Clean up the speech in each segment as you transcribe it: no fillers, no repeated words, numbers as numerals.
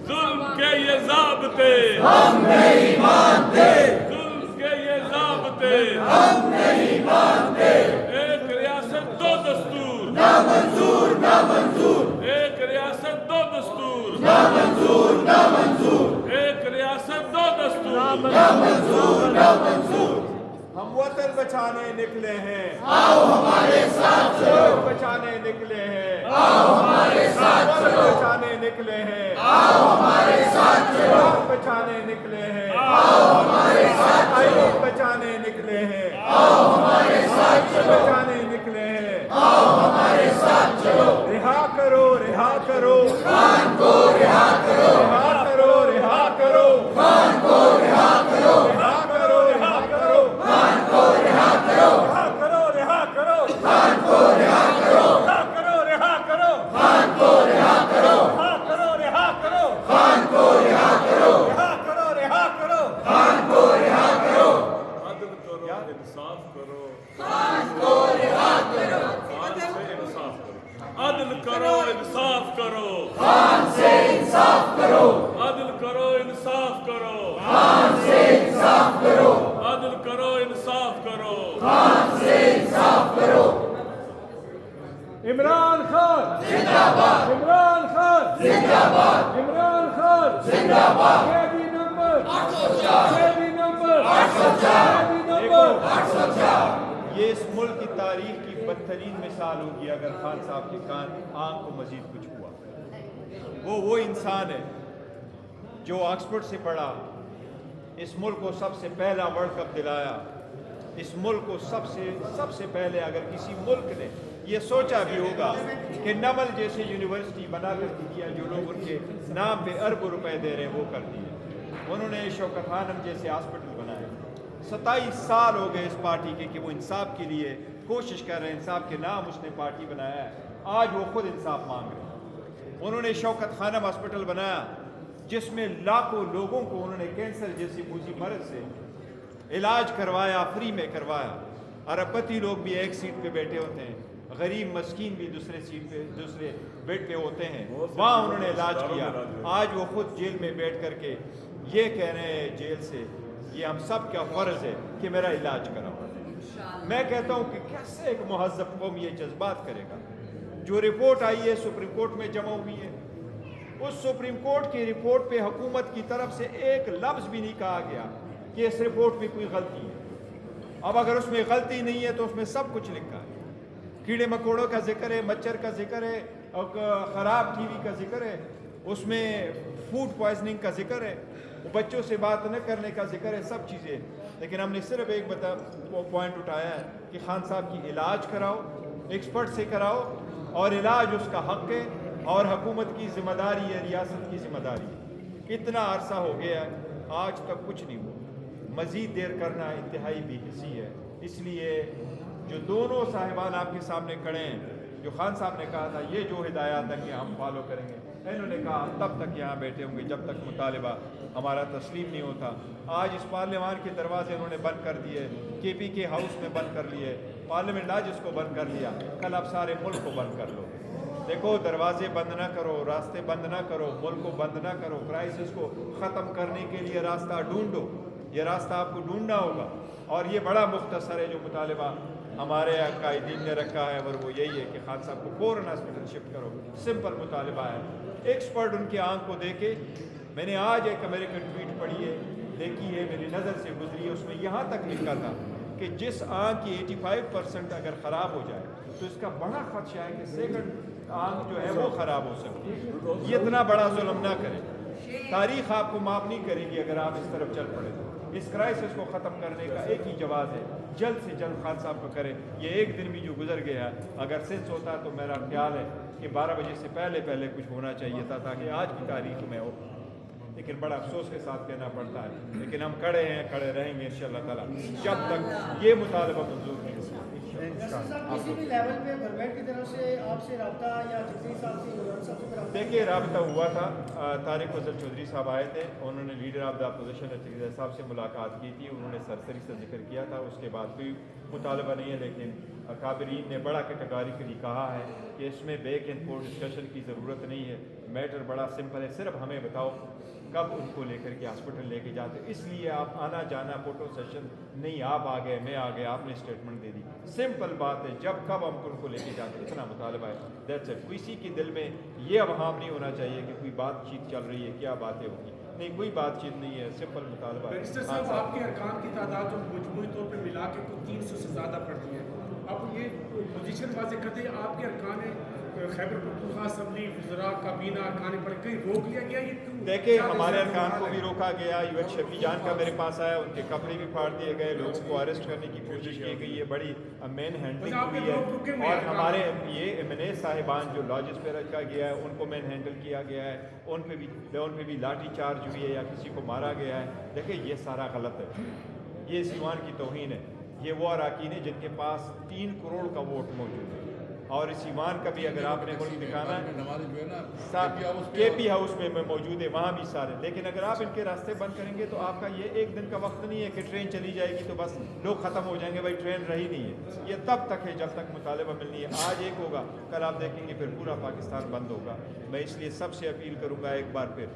जुल्म के ये ज़ाब्ते हम नहीं मानते, जुल्म के ये ज़ाब्ते हम नहीं मानते, एक रियासत दो दस्तूर ना मंजूर ना मंजूर, एक रियासत दो दस्तूर ना मंजूर ना मंजूर, एक रियासत दो दस्तूर ना मंजूर ना मंजूर। हम वतन बचाने निकले हैं, आओ हमारे साथ चलो, वतन बचाने निकले हैं, आओ हमारे साथ वतन चलो, बचाने निकले हैं, आओ हमारे साथ चलो, वतन बचाने निकले हैं, आओ हमारे साथ चलो, आयोग बचाने निकले हैं, आओ हमारे साथ चलो, बचाने निकले हैं। आओ हमारे साथ चलो, रिहा करो रिहा करो खान को रिहा करो, रिहा करो रिहा करो खान को रिहा करो, रिहा करो रिहा करो खान को रिहा करो, रिहा करो रिहा करो खान को रिहा करो, रिहा करो रिहा करो खान को रिहा करो, रिहा करो रिहा करो खान को रिहा करो, रिहा करो रिहा करो खान को रिहा करो, अदल करो इंसाफ करो खान को रिहा करो, खान से इंसाफ करो अदल करो इंसाफ करो खान से इंसाफ करो, अदल करो इंसाफ करो खान से इंसाफ करो, अदल करो इंसाफ करो खान से इंसाफ करो। इमरान खान जिंदाबाद, इमरान खान जिंदाबाद, इमरान खान जिंदाबाद, कैदी नंबर 804, कैदी नंबर 804, कैदी नंबर 804। ये इस मुल्क की तारीख की बदतरीन मिसाल होगी अगर खान साहब के कान आंख को मजीद कुछ हुआ। वो इंसान है जो ऑक्सफोर्ड से पढ़ा, इस मुल्क को सबसे पहला वर्ल्ड कप दिलाया, इस मुल्क को सबसे पहले अगर किसी मुल्क ने ये सोचा भी होगा कि नमल जैसे यूनिवर्सिटी बना कर दिया, जो लोग उनके नाम पे अरबों रुपए दे रहे हैं वो कर दिए। उन्होंने शौकत खानम जैसे हॉस्पिटल बनाए। 27 साल हो गए इस पार्टी के कि वो इंसाफ के लिए कोशिश कर रहे हैं, इंसाफ के नाम उसने पार्टी बनाया है। आज वो खुद इंसाफ मांग रहे हैं। उन्होंने शौकत खानम हॉस्पिटल बनाया जिसमें लाखों लोगों को उन्होंने कैंसर जैसी बुरी मर्ज से इलाज करवाया, फ्री में करवाया। अरबपति लोग भी एक सीट पे बैठे होते हैं, गरीब मस्कीन भी दूसरे बेड पे होते हैं, वहाँ उन्होंने इलाज किया। आज वो खुद जेल में बैठ करके ये कह रहे हैं जेल से, ये हम सब का फ़र्ज़ है कि मेरा इलाज कराओ। मैं कहता हूँ कि कैसे एक महज़्ज़ब कौम ये जज्बात करेगा। जो रिपोर्ट आई है सुप्रीम कोर्ट में जमा हुई है, उस सुप्रीम कोर्ट की रिपोर्ट पे हुकूमत की तरफ से एक लफ्ज़ भी नहीं कहा गया कि इस रिपोर्ट में कोई गलती है। अब अगर उसमें गलती नहीं है तो उसमें सब कुछ लिखा है, कीड़े मकोड़ों का जिक्र है, मच्छर का जिक्र है, और ख़राब टीवी का जिक्र है, उसमें फूड पॉइजनिंग का जिक्र है, बच्चों से बात न करने का जिक्र है, सब चीज़ें। लेकिन हमने सिर्फ एक पॉइंट उठाया है कि खान साहब की इलाज कराओ, एक्सपर्ट से कराओ, और इलाज उसका हक़ है और हुकूमत की ज़िम्मेदारी है, रियासत की ज़िम्मेदारी है। इतना अरसा हो गया है, आज तक कुछ नहीं हुआ। मज़ीद देर करना इंतहाई बेहिसी है। इसलिए जो दोनों साहिबान आपके सामने खड़े हैं, जो खान साहब ने कहा था ये जो हिदायत है कि हम फॉलो करेंगे, इन्होंने कहा तब तक यहाँ बैठे होंगे जब तक मुतालिबा हमारा तस्लीम नहीं होता। आज इस पार्लियामान के दरवाजे उन्होंने बंद कर दिए, KPK हाउस में बंद कर लिए, पार्लियामेंट आज इसको बंद कर लिया, कल आप सारे मुल्क को बंद कर लो। देखो, दरवाजे बंद ना करो, रास्ते बंद ना करो, मुल्क को बंद ना करो। क्राइसिस को ख़त्म करने के लिए रास्ता ढूंढो, ये रास्ता आपको ढूंढना होगा। और ये बड़ा मुख्तसर है जो मुतालिबा हमारे कायदीन ने रखा है, और वो यही है कि खान साहब को फ़ौरन हॉस्पिटल शिफ्ट करो। सिंपल मुतालिबा है। एक्सपर्ट उनकी आंख को देखे। मैंने आज एक अमेरिकन ट्वीट पढ़ी है, देखी है, मेरी नज़र से गुजरी है, उसमें यहाँ तक लिखा था कि जिस आंख की 85% अगर ख़राब हो जाए तो इसका बड़ा खदशा है कि सेकंड आंख जो है वो ख़राब हो सकती है। ये इतना बड़ा जुल्म ना करें, तारीख़ आपको माफ़ नहीं करेगी अगर आप इस तरफ चल पड़े। इस क्राइसिस को ख़त्म करने का एक ही जवाब है, जल्द से जल्द खान साहब को करें। ये एक दिन भी जो गुजर गया, अगर सेंस होता तो मेरा ख्याल है कि 12 बजे से पहले कुछ होना चाहिए था ताकि आज की तारीख में हो। लेकिन बड़ा अफसोस के साथ कहना पड़ता है, लेकिन हम खड़े हैं, खड़े रहेंगे इंशाअल्लाह ताला जब तक ये मुतालबा मंजूर नहीं होगा। किसी भी लेवल पे गवर्नमेंट की तरफ से आपसे रब्ता या जगदीश साहब से, इमरान साहब से रब्ता? देखिए, रब्ता हुआ था, तारिक फजल चौधरी साहब आए थे, उन्होंने leader of the opposition Atiq साहब से मुलाकात की थी, उन्होंने सरसरी से जिक्र किया था। उसके बाद कोई मुतालबा नहीं है, लेकिन काबरीन ने बड़ा कैटेगोरिकली कहा है कि इसमें बैक एंड फोर्थ डिस्कशन की ज़रूरत नहीं है। मैटर बड़ा सिंपल है, सिर्फ हमें बताओ कब उनको लेकर के हॉस्पिटल लेके जाते, इसलिए आप आना जाना फोटो सेशन नहीं, आप आ गए मैं आ गया, आपने स्टेटमेंट दे दी, सिंपल बात है, जब कब हम उनको लेके जाते, इतना मुतालबा है, दैट्स इट। किसी के दिल में ये अवहाम नहीं होना चाहिए कि कोई बातचीत चल रही है, क्या बातें होगी, नहीं कोई बातचीत नहीं है, सिंपल मुतालबा है। बैरिस्टर साहब, आपके अरकान की तादाद जो मजमूई तौर पर मिला के तो 300 से ज़्यादा पड़ती है, अब ये पोजीशन वाज़ेह करते हैं आपके अरकान खैबर पख्तूनख्वा असम्बली वज़रा काबीना अरकान पर कहीं रोक लिया गया, ये क्यों? देखिए हमारे अरकान को भी रोका गया, यूएच शफी जान का मेरे पास आया, उनके कपड़े भी फाड़ दिए गए, लोगों को अरेस्ट करने की कोशिश की गई है, बड़ी मैन हैंडलिंग हुई है, और हमारे ये एमएनए साहिबान जो लॉजेस पे रखा गया है उनको मैन हैंडल किया गया है, उन पे भी लाठी चार्ज हुई है या किसी को मारा गया है। देखिए ये सारा गलत है, ये इस ईमान की तौहीन है, ये वो अरकान है जिनके पास 3 करोड़ का वोट मौजूद है, और इस ईमान का भी अगर आपने मुल्क दिखाना है केपी हाउस में मौजूद है, वहाँ भी सारे, लेकिन अगर आप इनके रास्ते बंद करेंगे तो आपका ये एक दिन का वक्त नहीं है कि ट्रेन चली जाएगी तो बस लोग ख़त्म हो जाएंगे, भाई ट्रेन रही नहीं है, ये तब तक है जब तक मुतालबा मिलनी है, आज एक होगा कल आप देखेंगे फिर पूरा पाकिस्तान बंद होगा। मैं इसलिए सबसे अपील करूँगा एक बार फिर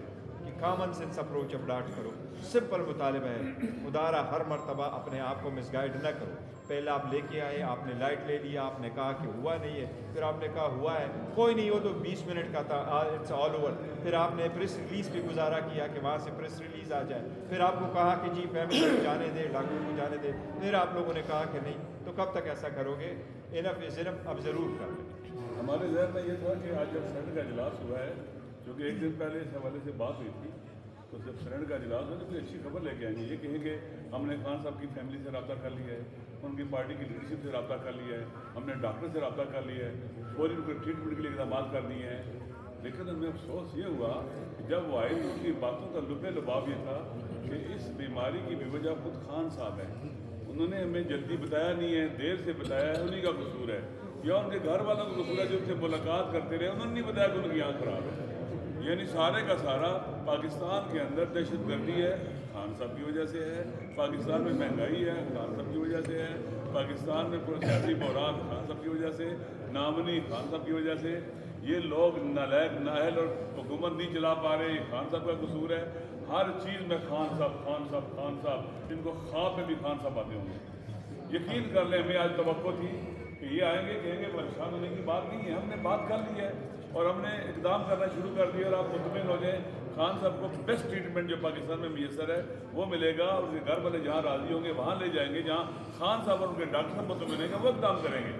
कि कॉमन सेंस अप्रोच अडॉप्ट करो, सिंपल मुतालबा है, मुदारा हर मरतबा अपने आप को मिसगाइड न करो, पहले आप लेके आए, आपने लाइट ले लिया, आपने कहा कि हुआ नहीं है, फिर आपने कहा हुआ है, कोई नहीं, वो तो 20 मिनट का था, इट्स ऑल ओवर, फिर आपने प्रेस रिलीज़ पे गुजारा किया कि वहाँ से प्रेस रिलीज़ आ जाए, फिर आपको कहा कि जी फैमिली को जाने दे, डॉक्टर को जाने दे, फिर आप लोगों ने कहा कि नहीं, तो कब तक ऐसा करोगे? इनफ इज़ इनफ, अब ज़रूर कर लें। हमारे जहन में ये था कि आज जब सेनेट का इजलास हुआ है, क्योंकि एक दिन पहले इस हवाले से बात हुई थी, तो जब सेनेट का इजलास हुआ तो कोई अच्छी खबर लेके आएंगे, ये कहेंगे हमने खान साहब की फैमिली से रब्ता कर लिया है, उनकी पार्टी की लीडरशिप से रब्ता कर लिया है, हमने डॉक्टर से रब्ता कर लिया है, फौरी उनके ट्रीटमेंट के लिए इकदाम कर दिए हैं। लेकिन हमें अफसोस ये हुआ कि जब वो आए तो उनकी बातों का लुबे लुबाव ये था कि इस बीमारी की बेवजह खुद खान साहब हैं, उन्होंने हमें जल्दी बताया नहीं है, देर से बताया है, उन्हीं का कसूर है, या उनके घर वालों का कसूर है जो उनसे मुलाकात करते रहे, उन्होंने नहीं बताया कि उनकी आँख खराब है। यानी सारे का सारा पाकिस्तान के अंदर दहशत गर्दी है, खान साहब की वजह से है, पाकिस्तान में महंगाई है, खान साहब की वजह से है, पाकिस्तान में सियासी बहरान खान साहब की वजह से, नामनी खान साहब की वजह से, ये लोग नालायक नाहल और हुकूमत नहीं चला पा रहे, खान साहब का कसूर है, हर चीज़ में खान साहब खान साहब खान साहब, इनको ख्वाब में भी खान साहब आते होंगे। यकीन कर लें, हमें आज तवक्को थी कि ये आएंगे, कहेंगे परेशान होने की बात नहीं है, हमने बात कर ली है और हमने इकदाम करना शुरू कर दिया, और आप मुतमिन हो जाएं, खान साहब को बेस्ट ट्रीटमेंट जो पाकिस्तान में मैसर है वो मिलेगा, और उनके घर वाले जहाँ राज़ी होंगे वहाँ ले जाएंगे, जहाँ खान साहब और उनके डॉक्टर साहब मुतमिन होंगे वो इकदाम करेंगे।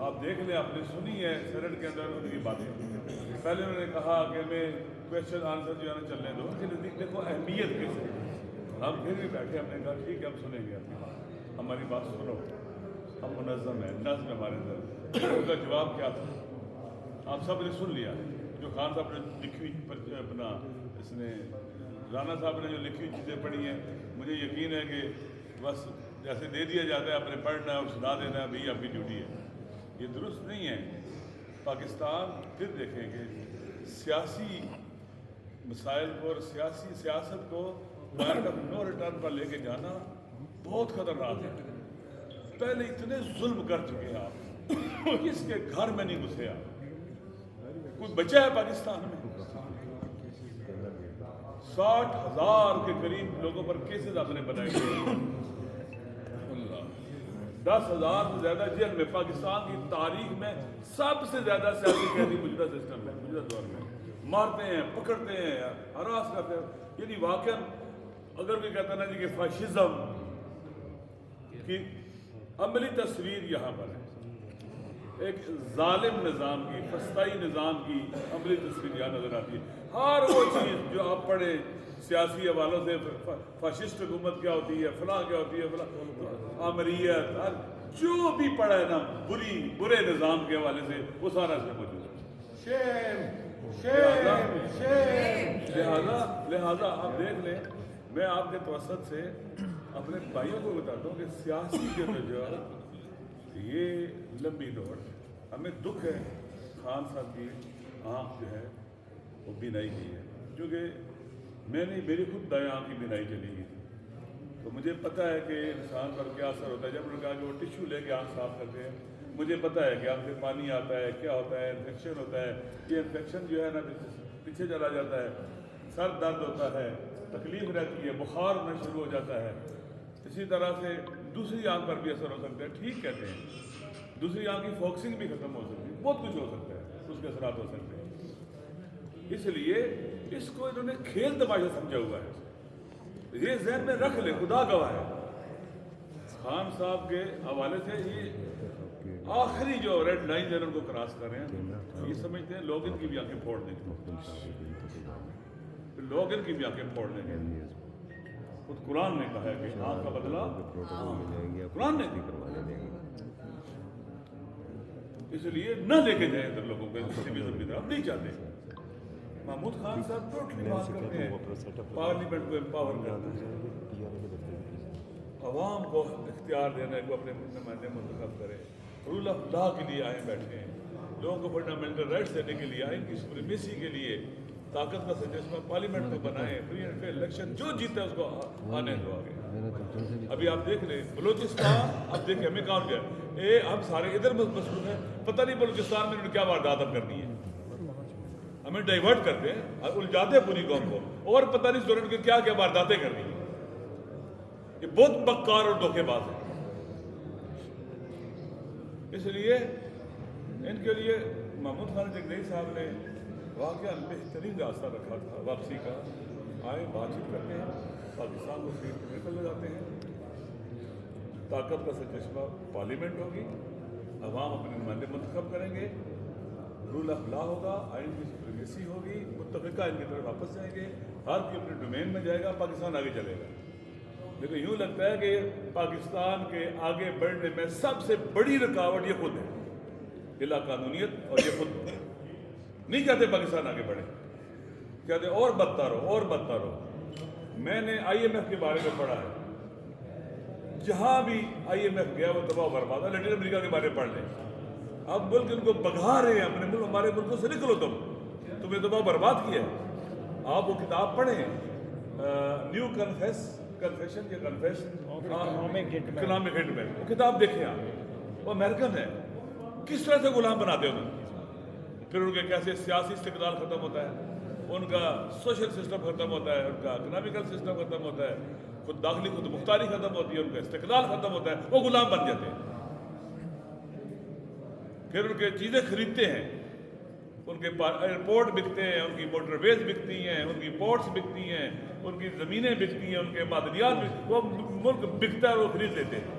आप देख लें, आपने सुनी है सेनेट के अंदर उनकी बातें, पहले उन्होंने कहा कि हमें क्वेश्चन आंसर जो है ना चलने दो, उनके नज़दीक देखो अहमियत किस है, हम फिर भी बैठे, हमने कहा ठीक है हम सुनेंगे आपकी बात, हमारी बात सुनो, हम मुनज़्ज़म है, नज़्म हमारे अंदर। उनका जवाब क्या था आप सब ने सुन लिया, जो खान साहब ने लिखी हुई अपना इसने राना साहब ने जो लिखी हुई चीज़ें पढ़ी हैं, मुझे यकीन है कि बस जैसे दे दिया जाता है, आपने पढ़ना है और सुना देना है, भाई आपकी ड्यूटी है, ये दुरुस्त नहीं है। पाकिस्तान फिर देखेंगे सियासी मसाइल को और सियासत को पॉइंट ऑफ नो रिटर्न पर लेके जाना बहुत खतरनाक है। पहले इतने जुल्म कर चुके हैं आप, किसके घर में नहीं घुसे आप, कोई बचा है पाकिस्तान में? 60,000 के करीब लोगों पर केसेस आपने बनाए गए, 10,000 से ज्यादा जेल में, पाकिस्तान की तारीख में सबसे ज्यादा सियासी कैदी मौजूदा सिस्टम में, मौजूदा दौर में मारते हैं, पकड़ते हैं, हरास करते हैं। यानी वाकई अगर भी कहता ना जी कि फाशिज्म की अमली तस्वीर यहाँ पर है, एक जालिम निज़ाम की, फस्ताई निज़ाम की अमली तस्वीर यहाँ नजर आती है। हर वो चीज़ जो आप पढ़े सियासी हवालों से, फाशिस्ट हुकूमत क्या होती है, फलां क्या होती है, फलां आमरीत, जो भी पढ़ा है ना बुरे निज़ाम के हवाले से, वो सारा इसमें मौजूद है। लिहाजा आप देख लें, मैं आपके तवसत से अपने भाइयों को बताता हूँ कि सियासी जदोजहद ये लंबी दौड़, हमें दुख है खान साहब की आँख जो है वो बिनाई गई है, क्योंकि मेरी खुद दाएं आँख की बिनाई चली गई थी, तो मुझे पता है कि इंसान पर क्या असर होता है। जब उन्होंने कहा कि वो टिश्यू लेके आँख साफ करते हैं, मुझे पता है कि आँख से पानी आता है, क्या होता है, इन्फेक्शन होता है। ये इन्फेक्शन जो है ना پیچھے چلا جاتا ہے، سر درد ہوتا ہے، تکلیف رہتی ہے، بخار ہونا شروع ہو جاتا ہے. اسی طرح سے دوسری آنکھ پر بھی اثر ہو سکتا ہے. ٹھیک کہتے ہیں، دوسری آنکھ کی فوکسنگ بھی ختم ہو سکتی ہے، بہت کچھ ہو سکتا ہے، اس کے اثرات ہو سکتے ہیں. اس لیے اس کو انہوں نے کھیل تماشا سمجھا ہوا ہے. یہ ذہن میں رکھ لے، خدا گواہ ہے. خان صاحب کے حوالے سے یہ آخری جو ریڈ لائن ان کو کراس کر رہے ہیں، یہ سمجھتے ہیں لوگ ان کی بھی آنکھیں پھوڑ دیں گے، لوگ ان کی بھی آنکھیں پھوڑ دیں گے. خود قرآن نے کہا ہے کہ آنکھ کا بدلہ قرآن نے. اس لیے نہ لے کے جائیں ادھر لوگوں کو ایکسٹریمزم کی طرف نہیں چاہتے. محمود خان صاحب ٹوٹلی بات کرتے ہیں پارلیمنٹ کو امپاور کرنا ہے، عوام کو اختیار دینا ہے کہ وہ اپنے نمائندے منتخب کرے، رول آف لا کے لیے آئے بیٹھے ہیں، لوگوں کو فنڈامنٹل رائٹس دینے کے لیے آئے، ان کی سپریمیسی کے لیے طاقت کا سجسمہ پارلیمنٹ کو بنائیں، فری اینڈ فیئر الیکشن، جو جیتا ہے اس کو آنے دو آگے. ابھی آپ دیکھ لیں بلوچستان، اب دیکھیں ہمیں کام کیا، ہم سارے ادھر مصروف ہیں، پتہ نہیں بلوچستان میں انہوں نے کیا واردات اب کرنی ہے، ہمیں ڈائیورٹ کرتے ہیں، الجاتے ہیں پوری قوم کو، اور پتہ نہیں اسٹوڈنٹ کی کیا کیا وارداتیں کرنی ہیں. یہ بہت مکار اور دھوکے باز ہے. اس لیے ان کے لیے محمود خان جگدیش صاحب نے واقعہ بہترین راستہ رکھا تھا واپسی کا. آئے بات چیت کرتے ہیں، پاکستان کو سیٹ نکل لے جاتے ہیں، طاقت کا سجسمہ پارلیمنٹ ہوگی، عوام اپنے نمائندے منتخب کریں گے، رول آف لا ہوگا، آئین کی سپریمیسی ہوگی، متفقہ ان کی طرف واپس جائیں گے، ہر کوئی اپنے ڈومین میں جائے گا، پاکستان آگے چلے گا. لیکن یوں لگتا ہے کہ پاکستان کے آگے بڑھنے میں سب سے بڑی رکاوٹ یہ خود ہے، یہ لا قانونیت، اور یہ خود نہیں چاہتے پاکستان آگے بڑھے، کہتے اور بدتر ہو اور بدتر ہو. میں نے آئی ایم ایف کے بارے میں پڑھا ہے، جہاں بھی آئی ایم ایف گیا وہ تباہ و برباد ہے. لیٹن امریکہ کے بارے میں پڑھ لیں، اب ملک ان کو بگھا رہے ہیں، اپنے ملک ہمارے ملکوں سے نکلو، تمہیں تباہ و برباد کیا ہے. آپ وہ کتاب پڑھیں، نیو کنفیشن یا کنفیشن اکنامک ہٹمین، وہ کتاب دیکھیں آپ. وہ امریکن ہے، کس طرح سے غلام بناتے ہیں انہیں، پھر ان کے کیسے سیاسی استقلال ختم ہوتا ہے، ان کا سوشل سسٹم ختم ہوتا ہے، ان کا اکنامیکل سسٹم ختم ہوتا ہے، خود داخلی خود مختاری ختم ہوتی ہے، ان کا استقلال ختم ہوتا ہے، وہ غلام بن جاتے ہیں. پھر ان کے چیزیں خریدتے ہیں، ان کے ایئرپورٹ بکتے ہیں، ان کی موٹر ویز بکتی ہیں، ان کی پورٹس بکتی ہیں، ان کی زمینیں بکتی ہیں، ان کے معدنیات، وہ ملک بکتا ہے اور وہ خرید لیتے ہیں.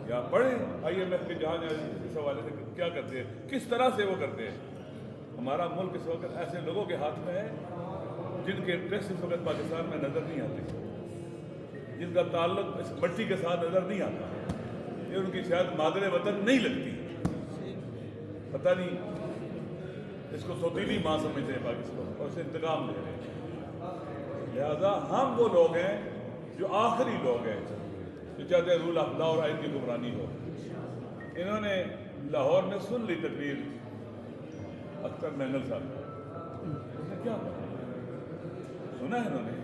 یا پڑھیں آئی ایم ایف کے جہاں اس حوالے سے کیا کرتے ہیں، کس طرح سے وہ کرتے ہیں. ہمارا ملک اس وقت ایسے لوگوں کے ہاتھ میں ہے جن کے انٹرسٹ اس وقت پاکستان میں نظر نہیں آتے، جن کا تعلق اس مٹی کے ساتھ نظر نہیں آتا، یہ ان کی شاید مادر وطن نہیں لگتی، پتہ نہیں اس کو سوتیلی ماں سمجھتے ہیں پاکستان اور اسے انتقام لے رہے ہیں. لہذا ہم وہ لوگ ہیں جو آخری لوگ ہیں جو چاہتے ہیں رول آف لا اور آئین کی حکمرانی ہو. انہوں نے لاہور میں سن لی تقریر اختر مینگل صاحب کا، اس نے کیا کہا سنا ہے انہوں نے،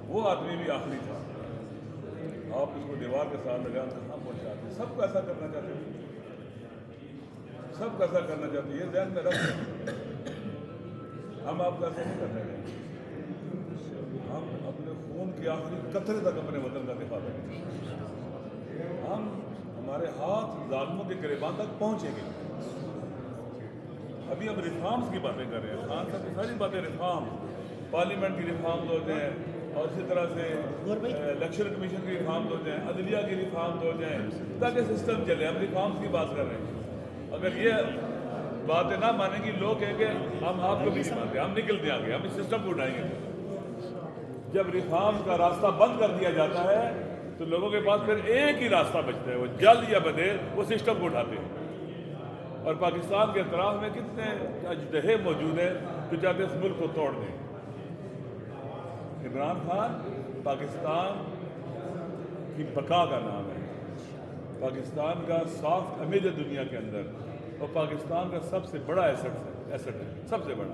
وہ آدمی بھی آخری تھا. آپ اس کو دیوار کے ساتھ لگا کہاں پہنچاتے، سب کو ایسا کرنا چاہتے ہیں، سب کو ایسا کرنا چاہتے ہیں. یہ ذہن میں رکھ، ہم آپ کو ایسا نہیں کرنے دیں، ہم اپنے خون کی آخری قطرے تک اپنے وطن کا دفاع کریں گے. ہمارے ہاتھ ظالموں کے گریبان تک پہنچیں گے. ابھی ہم ریفارمز کی باتیں کر رہے ہیں، خان صاحب کی ساری باتیں ریفارم، پارلیمنٹ کی ریفارمز ہو جائیں، اور اسی طرح سے الیکشن کمیشن کی ریفارمز ہو جائیں، عدلیہ کی ریفارمز ہو جائیں، تاکہ سسٹم چلے. ہم ریفارمز کی بات کر رہے ہیں. اگر یہ باتیں نہ مانیں گی، لوگ کہیں گے ہم آپ کو بھی نہیں مانتے، ہم نکل دیں گے، ہم اس سسٹم کو اٹھائیں گے. جب ریفارمز کا راستہ بند کر دیا جاتا ہے تو لوگوں کے پاس پھر ایک ہی راستہ بچتا ہے، وہ جلد یا بدیر وہ سسٹم کو اٹھاتے ہیں. اور پاکستان کے اطراف میں کتنے اجدہے موجود ہیں جو چاہتے ہیں اس ملک کو توڑ دیں. عمران خان پاکستان کی بقا کا نام ہے، پاکستان کا سافٹ امیج ہے دنیا کے اندر، اور پاکستان کا سب سے بڑا ایسٹ ہے، سب سے بڑا.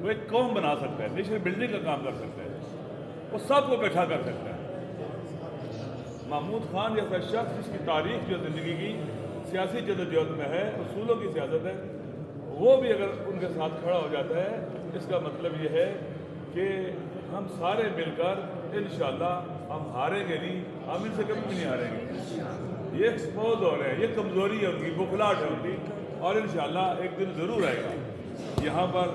وہ ایک قوم بنا سکتا ہے، نیشنل بلڈنگ کا کام کر سکتا ہے، وہ سب کو اکٹھا کر سکتا ہے. محمود خان جیسا شخص جس کی تاریخ جو زندگی کی سیاسی جدوجہد میں ہے، اصولوں کی سیاست ہے، वो भी अगर उनके साथ खड़ा हो जाता है, इसका मतलब ये है कि हम सारे मिलकर इंशाअल्लाह हम हारेंगे नहीं, हम इनसे कभी भी नहीं हारेंगे। ये एक्सपोज हो रहे हैं, ये कमज़ोरी है उनकी, बुखलाहट है उनकी, और इंशाअल्लाह एक दिन ज़रूर आएगा यहाँ पर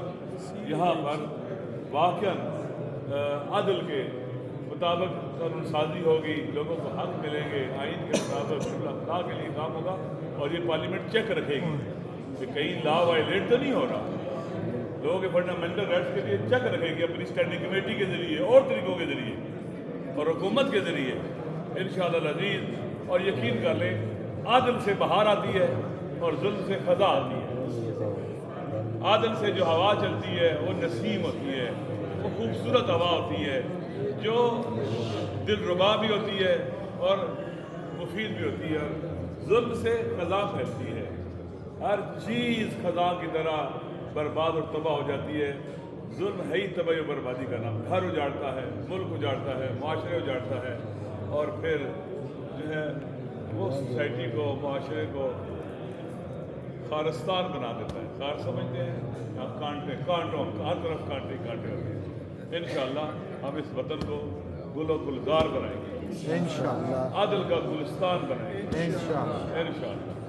वाक़ई अदल के मुताबिक कानून साजी होगी, लोगों को हक मिलेंगे, आइन के मुताबिक अल्लाह के लिए काम होगा, और ये पार्लियामेंट चेक रखेगी कि कहीं लॉ वायलेट तो नहीं हो रहा। लोगों के फंडामेंटल राइट्स के लिए चेक रखेगी अपनी स्टैंडिंग कमेटी के ज़रिए और तरीक़ों के ज़रिए और हुकूमत के ज़रिए इंशाअल्लाह अज़ीज़। और यकीन कर लें, आदल से बहार आती है और जुल्म से ख़ज़ा आती है। आदल से जो हवा चलती है वो नसीम होती है, वो खूबसूरत हवा होती है जो दिलरुबा भी होती है और मुफीद भी होती है। जुल्म से ख़ज़ा फैलती है, हर चीज़ ख़ज़ा की तरह बर्बाद और तबाह हो जाती है। जुल्म है ही तबाही और बर्बादी का नाम। घर उजाड़ता है, मुल्क उजाड़ता है, माशरे उजाड़ता है, और फिर जो है वो सोसाइटी को, माशरे को खारिस्तान बना देता है। खार समझते हैं, कांटों हर तरफ कांटे कांटे होते हैं। इंशाअल्लाह हम इस वतन को गुल गुलजार बनाएंगे, इंशाअल्लाह, आदल का गुलिस्तान बनाएंगे इंशाअल्लाह। इंशाअल्लाह।